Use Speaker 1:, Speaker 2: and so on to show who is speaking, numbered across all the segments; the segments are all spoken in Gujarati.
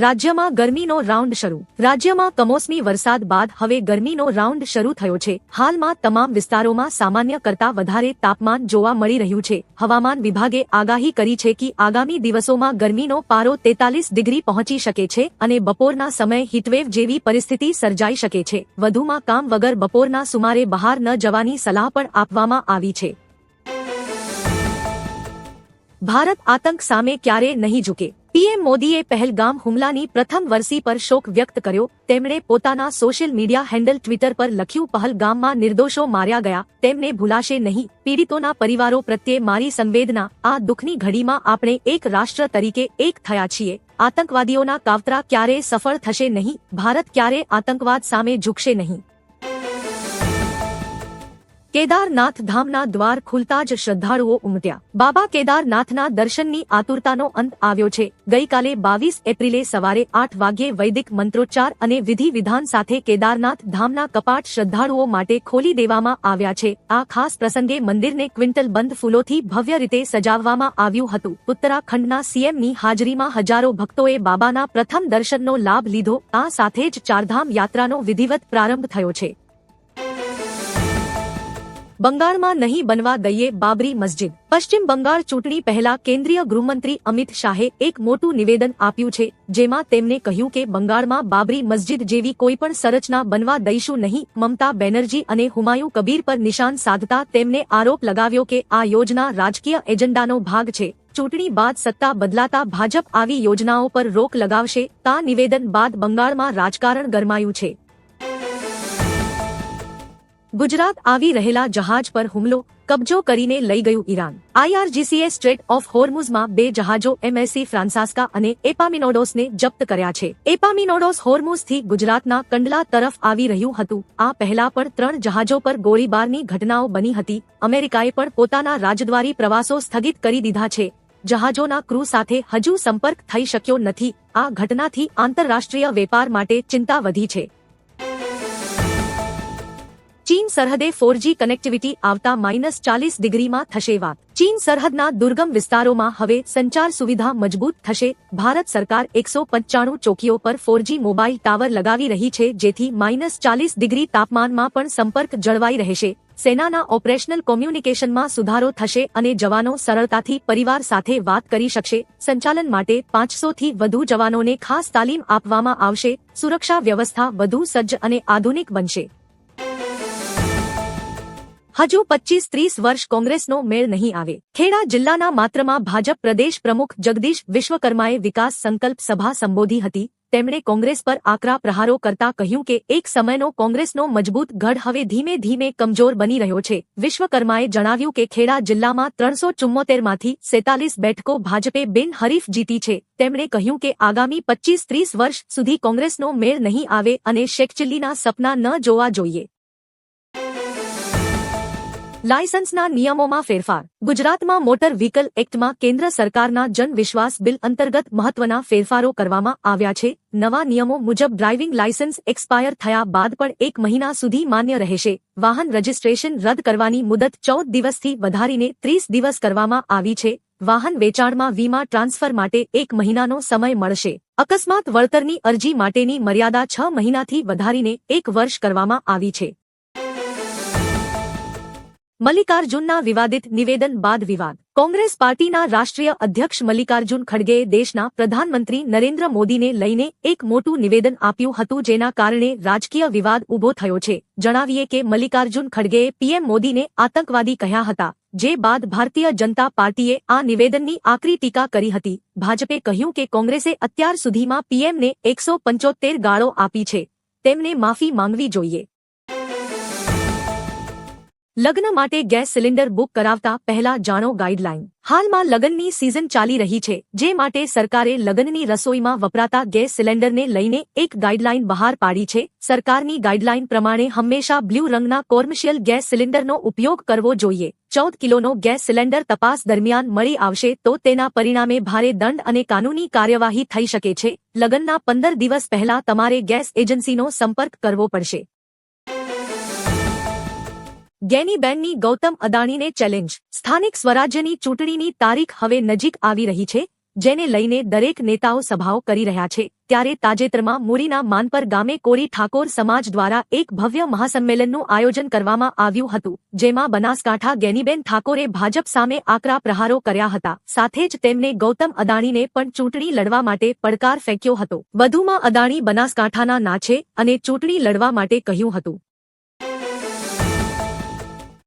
Speaker 1: રાજ્યમાં ગરમીનો રાઉન્ડ શરૂ। રાજ્યમાં કમોસમી વરસાદ બાદ હવે ગરમીનો રાઉન્ડ શરૂ થયો છે। હાલમાં તમામ વિસ્તારોમાં સામાન્ય કરતાં વધારે તાપમાન જોવા મળી રહ્યું છે। હવામાન વિભાગે આગાહી કરી છે કે આગામી દિવસોમાં ગરમીનો પારો 43 ડિગ્રી પહોંચી શકે છે અને બપોરના સમયે હીટવેવ જેવી પરિસ્થિતિ સર્જાઈ શકે છે। વધુમાં કામ વગર બપોરના સુમારે બહાર ન જવાની સલાહ પણ આપવામાં આવી છે। ભારત આતંક સામે ક્યારે નહીં ઝૂકે। પીએમ મોદીએ પહેલગામ હુમલાની પ્રથમ વર્ષી પર શોક વ્યક્ત કર્યો। તેમણે પોતાના સોશિયલ મીડિયા હેન્ડલ ટ્વિટર પર લખ્યું, પહેલગામમાં નિર્દોષો માર્યા ગયા, તેમને ભૂલાશે નહીં। પીડિતોના પરિવારો પ્રત્યે મારી સંવેદના। આ દુઃખની ઘડીમાં આપણે એક રાષ્ટ્ર તરીકે એક થયા છીએ। આતંકવાદીઓના કાવતરા ક્યારેય સફળ થશે નહીં। ભારત ક્યારેય આતંકવાદ સામે ઝૂકશે નહીં। કેદારનાથ ધામના દ્વાર ખુલતા જ શ્રદ્ધાળુઓ ઉમટ્યા। બાબા કેદારનાથના દર્શનની આતુરતાનો અંત આવ્યો છે। ગઈકાલે 22 એપ્રિલે સવારે 8 વાગ્યે વૈદિક મંત્રોચ્ચાર અને વિધિ વિધાન સાથે કેદારનાથ ધામના કપાટ શ્રદ્ધાળુઓ માટે ખોલી દેવામાં આવ્યા છે। આ ખાસ પ્રસંગે મંદિરને ક્વિન્ટલ બંધ ફૂલોથી ભવ્ય રીતે સજાવવામાં આવ્યું હતું। ઉત્તરાખંડના સીએમની હાજરીમાં હજારો ભક્તોએ બાબાના પ્રથમ દર્શનનો લાભ લીધો। આ સાથે જ ચારધામ યાત્રાનો વિધિવત પ્રારંભ થયો છે। બંગાળમાં નહીં બનવા દઈએ બાબરી મસ્જિદ। પશ્ચિમ બંગાળ ચૂંટણી પહેલા કેન્દ્રીય ગૃહમંત્રી અમિત શાહે એક મોટું નિવેદન આપ્યું છે, જેમાં તેમણે કહ્યું કે બંગાળમાં બાબરી મસ્જિદ જેવી કોઈ પણ સંરચના બનવા દઈશું નહીં। મમતા બેનર્જી અને હુમાયું કબીર પર નિશાન સાધતા તેમણે આરોપ લગાવ્યો કે આ યોજના રાજકીય એજન્ડાનો ભાગ છે। ચૂંટણી બાદ સત્તા બદલાતા ભાજપ આવી યોજનાઓ પર રોક લગાવશે। આ નિવેદન બાદ બંગાળમાં રાજકારણ ગરમાયું છે। ગુજરાત આવી રહેલા જહાજ પર હુમલો, કબજો કરીને લઈ ગયું ઈરાન। આઈઆરજીસીએ સ્ટ્રેટ ઓફ હોર્મુઝમાં 2 જહાજો એમએસસી ફ્રાન્સાસ્કા અને એપામિનોડોસને જપ્ત કર્યા છે। એપામિનોડોસ હોર્મુઝથી ગુજરાતના કંડલા તરફ આવી રહ્યું હતું। આ પહેલા પણ 3 જહાજો પર ગોળીબારની ઘટનાઓ બની હતી। અમેરિકાએ પણ પોતાના રાજદ્વારી પ્રવાસો સ્થગિત કરી દીધા છે। જહાજોના ક્રૂ સાથે હજુ સંપર્ક થઈ શક્યો નથી। આ ઘટનાથી આંતરરાષ્ટ્રીય વેપાર માટે ચિંતા વધી છે। ચીન સરહદે 4G કનેક્ટિવિટી આવતા -40 ડિગ્રીમાં થશે વાત। ચીન સરહદના દુર્ગમ વિસ્તારોમાં હવે સંચાર સુવિધા મજબૂત થશે। ભારત સરકાર 195 ચોકીઓ પર 4G મોબાઈલ ટાવર લગાવી રહી છે, જેથી -40 ડિગ્રી તાપમાનમાં પણ સંપર્ક જળવાઈ રહેશે। સેનાના ઓપરેશનલ કોમ્યુનિકેશનમાં સુધારો થશે અને જવાનો સરળતાથી પરિવાર સાથે વાત કરી શકશે। સંચાલન માટે 500 થી વધુ જવાનોને ખાસ તાલીમ આપવામાં આવશે। સુરક્ષા વ્યવસ્થા વધુ સજ્જ અને આધુનિક બનશે। હજુ 25-30 વર્ષ કોંગ્રેસનો મેળ નહીં આવે। ખેડા જિલ્લાના માત્રમાં ભાજપ પ્રદેશ પ્રમુખ જગદીશ વિશ્વકર્માએ વિકાસ સંકલ્પ સભા સંબોધી હતી। તેમણે કોંગ્રેસ પર આકરા પ્રહારો કરતા કહ્યું કે એક સમયનો કોંગ્રેસનો મજબૂત ગઢ હવે ધીમે ધીમે કમજોર બની રહ્યો છે। વિશ્વકર્માએ જણાવ્યું કે ખેડા જિલ્લામાં 374 માંથી 47 બેઠકો ભાજપે બિનહરીફ જીતી છે। તેમણે કહ્યું કે આગામી 25-30 વર્ષ સુધી કોંગ્રેસનો મેળ નહીં આવે અને શેખચિલ્લીના સપના ન જોવા જોઈએ। લાયસન્સના નિયમોમાં ફેરફાર। ગુજરાતમાં મોટર વ્હીકલ એક્ટમાં કેન્દ્ર સરકારના જન વિશ્વાસ બિલ અંતર્ગત મહત્વના ફેરફારો કરવામાં આવ્યા છે। નવા નિયમો મુજબ ડ્રાઇવિંગ લાયસન્સ એક્સપાયર થયા બાદ પણ 1 મહિના સુધી માન્ય રહેશે। વાહન રજીસ્ટ્રેશન રદ કરવાની મુદત 14 દિવસથી વધારીને 30 દિવસ કરવામાં આવી છે। વાહન વેચાણમાં વીમા ટ્રાન્સફર માટે 1 મહિનાનો સમય મળશે। અકસ્માત વળતરની અરજી માટેની મર્યાદા 6 મહિનાથી વધારીને 1 વર્ષ કરવામાં આવી છે। મલ્લિકાર્જુનના વિવાદિત નિવેદન બાદ વિવાદ। કોંગ્રેસ પાર્ટીના રાષ્ટ્રીય અધ્યક્ષ મલ્લિકાર્જુન ખડગેએ દેશના પ્રધાનમંત્રી નરેન્દ્ર મોદીને લઈને એક મોટું નિવેદન આપ્યું હતું, જેના કારણે રાજકીય વિવાદ ઊભો થયો છે। જણાવીએ કે મલ્લિકાર્જુન ખડગેએ પીએમ મોદીને આતંકવાદી કહ્યા હતા, જે બાદ ભારતીય જનતા પાર્ટીએ આ નિવેદનની આકરી ટીકા કરી હતી। ભાજપે કહ્યું કે કોંગ્રેસે અત્યાર સુધીમાં પીએમને 175 ગાળો આપી છે, તેમને માફી માંગવી જોઈએ। લગ્ન માટે ગેસ સિલિન્ડર બુક કરાવતા પહેલા જાણો ગાઈડલાઈન। હાલમાં લગ્નની સિઝન ચાલી રહી છે, જે માટે સરકારે લગ્નની રસોઈમાં વપરાતા ગેસ સિલિન્ડરને લઈને એક ગાઈડલાઈન બહાર પાડી છે। સરકારની ગાઈડલાઈન પ્રમાણે હંમેશા બ્લુ રંગના કોમર્શિયલ ગેસ સિલિન્ડરનો ઉપયોગ કરવો જોઈએ। 14 કિલોનો ગેસ સિલિન્ડર તપાસ દરમિયાન મળી આવશે તો તેના પરિણામે ભારે દંડ અને કાનૂની કાર્યવાહી થઈ શકે છે। લગ્નના 15 દિવસ પહેલા તમારે ગેસ એજન્સીનો સંપર્ક કરવો પડશે। ગેનીબેનની ગૌતમ અદાણીને ચેલેન્જ। સ્થાનિક સ્વરાજ્યની ચૂંટણીની તારીખ હવે નજીક આવી રહી છે, જેને લઈને દરેક નેતાઓ સભાઓ કરી રહ્યા છે ત્યારે તાજેતરમાં મુરીના માનપર ગામે કોરી ઠાકોર સમાજ દ્વારા એક ભવ્ય મહાસંમેલનનું આયોજન કરવામાં આવ્યું હતું જેમાં બનાસકાંઠા ગેનીબેન ઠાકોરે ભાજપ સામે આકરા પ્રહારો કર્યા હતા સાથે જ તેમને ગૌતમ અદાણીને પણ ચૂંટણી લડવા માટે પડકાર ફેંક્યો હતો વધુમાં અદાણી બનાસકાંઠાના ના છે અને ચૂંટણી લડવા માટે કહ્યું હતું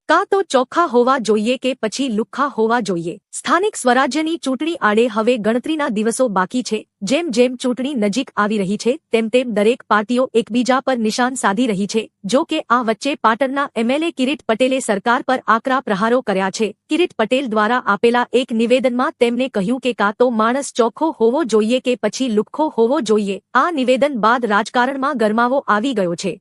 Speaker 1: કાં તો ચોખ્ખા હોવા જોઈએ કે પછી લુખ્ખા હોવા જોઈએ સ્થાનિક સ્વરાજ્યની ચૂંટણી આડે હવે ગણતરીના દિવસો બાકી છે જેમ જેમ ચૂંટણી નજીક આવી રહી છે તેમ તેમ દરેક પાર્ટીઓ એકબીજા પર નિશાન સાધી રહી છે જો કે આ વચ્ચે પાટણના એમએલએ કિરીટ પટેલે સરકાર પર આકરા પ્રહારો કર્યા છે કિરીટ પટેલ દ્વારા આપેલા એક નિવેદનમાં તેમણે કહ્યું કે કાં તો માણસ ચોખ્ખો હોવો જોઈએ કે પછી લુખ્ખો હોવો જોઈએ આ નિવેદન બાદ રાજકારણમાં ગરમાવો આવી ગયો છે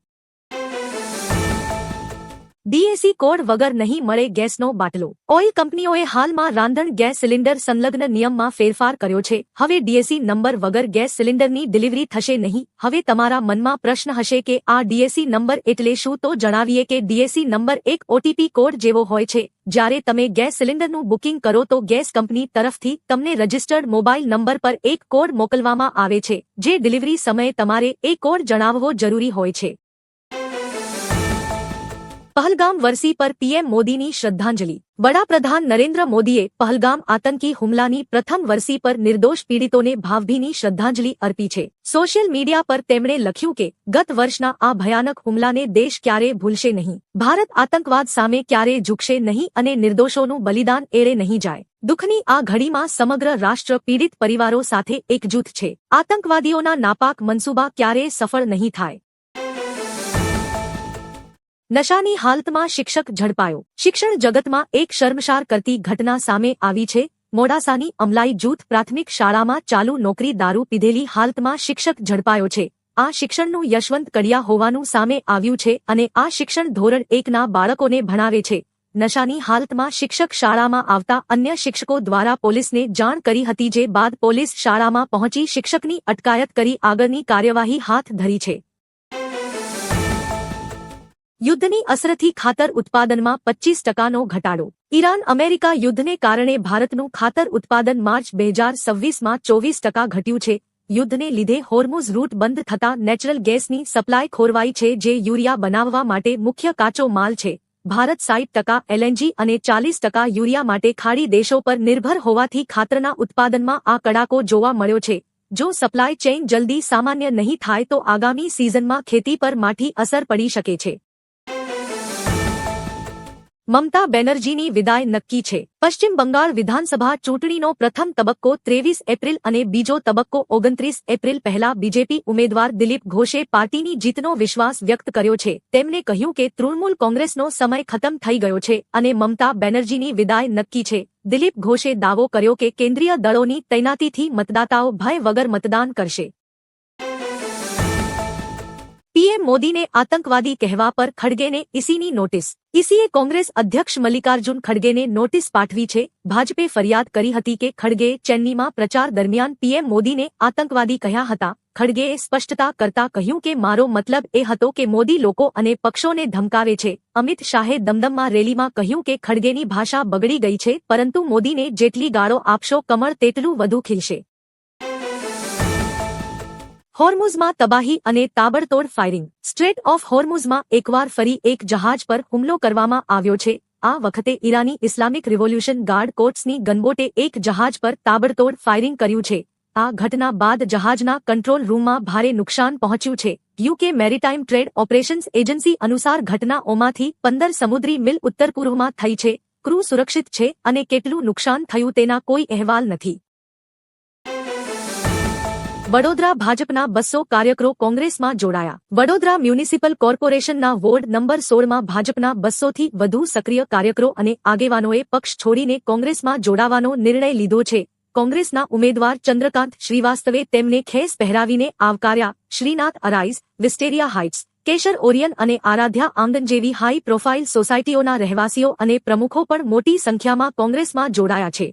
Speaker 1: ડીએસી કોડ વગર નહીં મળે ગેસનો બાટલો ઓઇલ કંપનીઓએ હાલમાં રાંધણ ગેસ સિલિન્ડર સંલગ્ન નિયમમાં ફેરફાર કર્યો છે હવે ડીએસી નંબર વગર ગેસ સિલિન્ડરની ડિલિવરી થશે નહીં હવે તમારા મનમાં પ્રશ્ન હશે કે આ ડીએસી નંબર એટલે શું તો જણાવીએ કે ડીએસી નંબર એક ઓટીપી કોડ જેવો હોય છે જ્યારે તમે ગેસ સિલિન્ડરનું બુકિંગ કરો તો ગેસ કંપની તરફથી તમને રજિસ્ટર્ડ મોબાઈલ નંબર પર એક કોડ મોકલવામાં આવે છે જે ડિલિવરી સમયે તમારે એ કોડ જણાવવો જરૂરી હોય છે પહલગામ વરસી પર પીએમ મોદીની શ્રદ્ધાંજલિ વડાપ્રધાન નરેન્દ્ર મોદીએ પહલગામ આતંકી હુમલાની પ્રથમ વરસી પર નિર્દોષ પીડિતોને ભાવભીની શ્રદ્ધાંજલિ અર્પી છે સોશિયલ મીડિયા પર તેમણે લખ્યું કે ગત વર્ષના આ ભયાનક હુમલાને દેશ ક્યારે ભૂલશે નહીં ભારત આતંકવાદ સામે ક્યારે ઝૂકશે નહીં અને નિર્દોષોનું બલિદાન એળે નહીં જાય દુઃખની આ ઘડીમાં સમગ્ર રાષ્ટ્ર પીડિત પરિવારો સાથે એકજૂથ છે આતંકવાદીઓના નાપાક મનસૂબા ક્યારે સફળ નહીં થાય નશાની હાલતમાં શિક્ષક ઝડપાયો શિક્ષણ જગતમાં એક શર્મસાર કરતી ઘટના સામે આવી છે મોડાસાની અમલાઈ જૂથ પ્રાથમિક શાળામાં ચાલુ નોકરી દારૂ પીધેલી હાલતમાં શિક્ષક ઝડપાયો છે આ શિક્ષણનું યશવંત કડિયા હોવાનું સામે આવ્યું છે અને આ શિક્ષણ ધોરણ 1ના બાળકોને ભણાવે છે નશાની હાલતમાં શિક્ષક શાળામાં આવતા અન્ય શિક્ષકો દ્વારા પોલીસને જાણ કરી હતી જે બાદ પોલીસ શાળામાં પહોંચી શિક્ષકની અટકાયત કરી આગળની કાર્યવાહી હાથ ધરી છે યુદ્ધની અસરથી ખાતર ઉત્પાદનમાં 25% ઘટાડો ઈરાન અમેરિકા યુદ્ધને કારણે ભારતનું ખાતર ઉત્પાદન માર્ચ 2026માં 24% ઘટ્યું છે યુદ્ધને લીધે હોર્મુઝ રૂટ બંધ થતાં નેચરલ ગેસની સપ્લાય ખોરવાઈ છે જે યુરિયા બનાવવા માટે મુખ્ય કાચો માલ છે ભારત 60% એલએનજી અને 40% યુરિયા માટે ખાડી દેશો પર નિર્ભર હોવાથી ખાતરના ઉત્પાદનમાં આ કડાકો જોવા મળ્યો છે જો સપ્લાય ચેઇન જલ્દી સામાન્ય નહીં થાય તો આગામી સિઝનમાં ખેતી પર માઠી અસર પડી શકે છે મમતા બેનર્જીની વિદાય નક્કી છે પશ્ચિમ બંગાળ વિધાનસભા ચૂંટણીનો પ્રથમ તબક્કો 23 એપ્રિલ અને બીજો તબક્કો 29 એપ્રિલ પહેલા બીજેપી ઉમેદવાર દિલીપ ઘોષે પાર્ટીની જીતનો વિશ્વાસ વ્યક્ત કર્યો છે તેમણે કહ્યું કે તૃણમૂલ કોંગ્રેસનો સમય ખતમ થઈ ગયો છે અને મમતા બેનર્જીની વિદાય નક્કી છે દિલીપ ઘોષે દાવો કર્યો કે કેન્દ્રીય દળોની તૈનાતીથી મતદાતાઓ ભય વગર મતદાન કરશે પીએમ મોદીને આતંકવાદી કહેવા પર ખડગેને ઈસીની નોટિસ ઈસીએ કોંગ્રેસ અધ્યક્ષ મલ્લિકાર્જુન ખડગેને નોટિસ પાઠવી છે ભાજપે ફરિયાદ કરી હતી કે ખડગેએ ચેન્નઈમાં પ્રચાર દરમિયાન પીએમ મોદીને આતંકવાદી કહ્યા હતા ખડગેએ સ્પષ્ટતા કરતા કહ્યું કે મારો મતલબ એ હતો કે મોદી લોકો અને પક્ષોને ધમકાવે છે અમિત શાહે દમદમમાં રેલીમાં કહ્યું કે ખડગેની ભાષા બગડી ગઈ છે પરંતુ મોદીને જેટલી ગાળો આપશો કમળ તેટલું વધુ ખીલશે હોર્મુઝમાં તબાહી અને તાબડતોડ ફાયરિંગ સ્ટ્રેટ ઓફ હોર્મુઝમાં એકવાર ફરી એક જહાજ પર હુમલો કરવામાં આવ્યો છે આ વખતે ઈરાની ઇસ્લામિક રિવોલ્યુશન ગાર્ડ કોર્ટ્સની ગનબોટે એક જહાજ પર તાબડતોડ ફાયરિંગ કર્યું છે આ ઘટના બાદ જહાજના કંટ્રોલ રૂમમાં ભારે નુકસાન પહોંચ્યું છે UK maritime trade operations agency અનુસાર ઘટનાઓમાંથી 15 સમુદ્રી મિલ ઉત્તર પૂર્વમાં થઈ છે ક્રૂ સુરક્ષિત છે અને કેટલું નુકસાન થયું તેના કોઈ અહેવાલ નથી વડોદરા ભાજપના 200 કાર્યકરો કોંગ્રેસમાં જોડાયા વડોદરા મ્યુનિસિપલ કોર્પોરેશનના વોર્ડ નંબર 16માં ભાજપના 200થી વધુ સક્રિય કાર્યકરો અને આગેવાનોએ પક્ષ છોડીને કોંગ્રેસમાં જોડાવાનો નિર્ણય લીધો છે કોંગ્રેસના ઉમેદવાર ચંદ્રકાંત શ્રીવાસ્તવે તેમને ખેસ પહેરાવીને આવકાર્યા Shrinath arise Wisteria heights Kesar Orion અને આરાધ્યા આંગન જેવી હાઈ પ્રોફાઇલ સોસાયટીઓના રહેવાસીઓ અને પ્રમુખો પણ મોટી સંખ્યામાં કોંગ્રેસમાં જોડાયા છે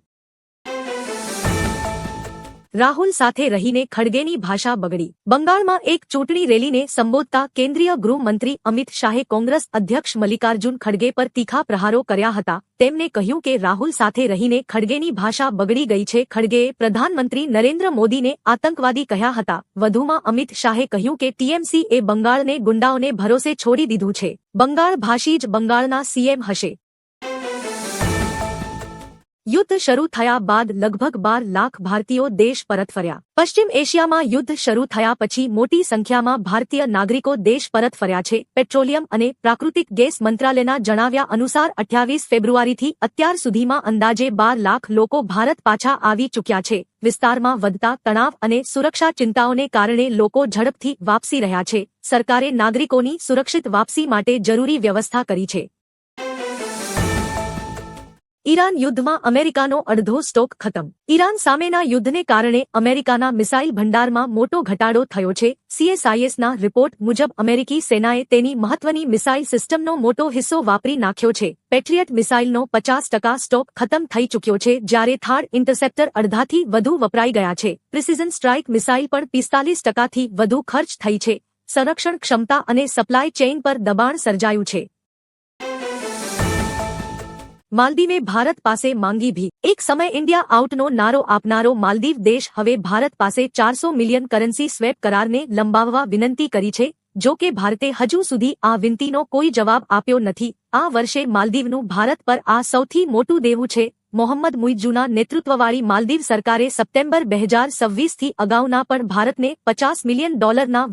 Speaker 1: રાહુલ સાથે રહીને ખડગેની ભાષા બગડી. બંગાળમાં એક ચૂંટણી રેલીને સંબોધતા કેન્દ્રીય ગૃહમંત્રી અમિત શાહે કોંગ્રેસ અધ્યક્ષ મલ્લિકાર્જુન ખડગે પર તીખા પ્રહારો કર્યા હતા. તેમણે કહ્યું કે રાહુલ સાથે રહીને ખડગેની ભાષા બગડી ગઈ છે. ખડગેએ પ્રધાનમંત્રી નરેન્દ્ર મોદીને આતંકવાદી કહ્યા હતા. વધુમાં અમિત શાહે કહ્યું કે ટીએમસી એ બંગાળને ગુંડાઓને ભરોસે છોડી દીધું છે. બંગાળ ભાષી જ બંગાળના સીએમ હશે. યુદ્ધ શરૂ થયા બાદ લગભગ 12 લાખ ભારતીયો દેશ પરત ફર્યા. પશ્ચિમ એશિયામાં યુદ્ધ શરૂ થયા પછી મોટી સંખ્યામાં ભારતીય નાગરિકો દેશ પરત ફર્યા છે. પેટ્રોલિયમ અને પ્રાકૃતિક ગેસ મંત્રાલયના જણાવ્યા અનુસાર 28 ફેબ્રુઆરીથી અત્યાર સુધીમાં અંદાજે 12 લાખ લોકો ભારત પાછા આવી ચૂક્યા છે. વિસ્તારમાં વધતા તણાવ અને સુરક્ષા ચિંતાઓને કારણે લોકો ઝડપથી વાપસી રહ્યા છે. સરકારે નાગરિકોની સુરક્ષિત વાપસી માટે જરૂરી વ્યવસ્થા કરી છે. ઈરાન યુદ્ધમાં અમેરિકાનો અડધો સ્ટોક ખતમ. ઈરાન સામેના યુદ્ધને કારણે અમેરિકાના મિસાઇલ ભંડારમાં મોટો ઘટાડો થયો છે. CSISના રિપોર્ટ મુજબ અમેરિકી સેનાએ તેની મહત્વની મિસાઇલ સિસ્ટમનો મોટો હિસ્સો વાપરી નાખ્યો છે. પેટ્રિયટ મિસાઇલનો 50% સ્ટોક ખતમ થઈ ચૂક્યો છે, જ્યારે થાડ ઇન્ટરસેપ્ટર અડધાથી વધુ વપરાઈ ગયા છે. પ્રિસિઝન સ્ટ્રાઇક મિસાઇલ પણ 45%થી વધુ ખર્ચ થઈ છે. સંરક્ષણ ક્ષમતા અને સપ્લાય ચેઇન પર દબાણ સર્જાયું છે. માલદીવે ભારત પાસે માંગી ભી. એક સમય ઇન્ડિયા આઉટનો નારો આપનારો માલદીવ દેશ હવે ભારત પાસે 400 મિલિયન કરન્સી સ્વેપ કરારને લંબાવવા વિનંતી કરી છે. જો કે ભારતે હજુ સુધી આ વિનંતીનો કોઈ જવાબ આપ્યો નથી. આ વર્ષે માલદીવનું ભારત પર આ સૌથી મોટું દેવું છે. મોહમ્મદ મુઇઝુના નેતૃત્વવાળી માલદીવ સરકારે સપ્ટેમ્બર 2026થી અગાઉના પણ ભારતને $50 મિલિયન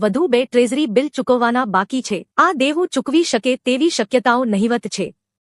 Speaker 1: વધુ 2 ટ્રેઝરી બિલ ચૂકવવાના બાકી છે. આ દેવું ચૂકવી શકે તેવી શક્યતાઓ નહિવત છે.